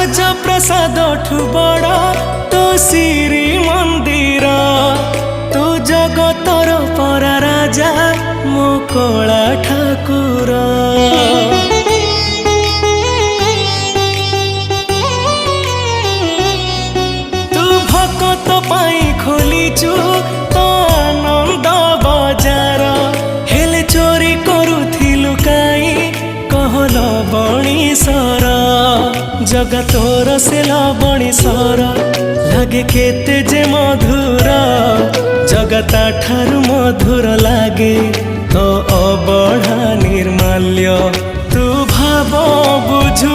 ରାଜପ୍ରସାଦ ଠୁ ବଡ଼ ତୋ ଶ୍ରୀ ମନ୍ଦିର। ତୁ ଜଗତର ପରା ରାଜା ମୋ କଳା ଠାକୁର। ତୁ ଭକତ ପାଇଁ ଖୋଲିଛୁ ତ ଆନନ୍ଦ ବଜାର। ହେଲେ ଚୋରି କରୁଥିଲୁ କାଇଁ କହଲ ବଣିସର। जगा तोर से लवणीश्वर लागे केते जे मधुर। जगता ठारु मधुर लागे तो अबढ़ा निर्माल्य। तू भाव बुझु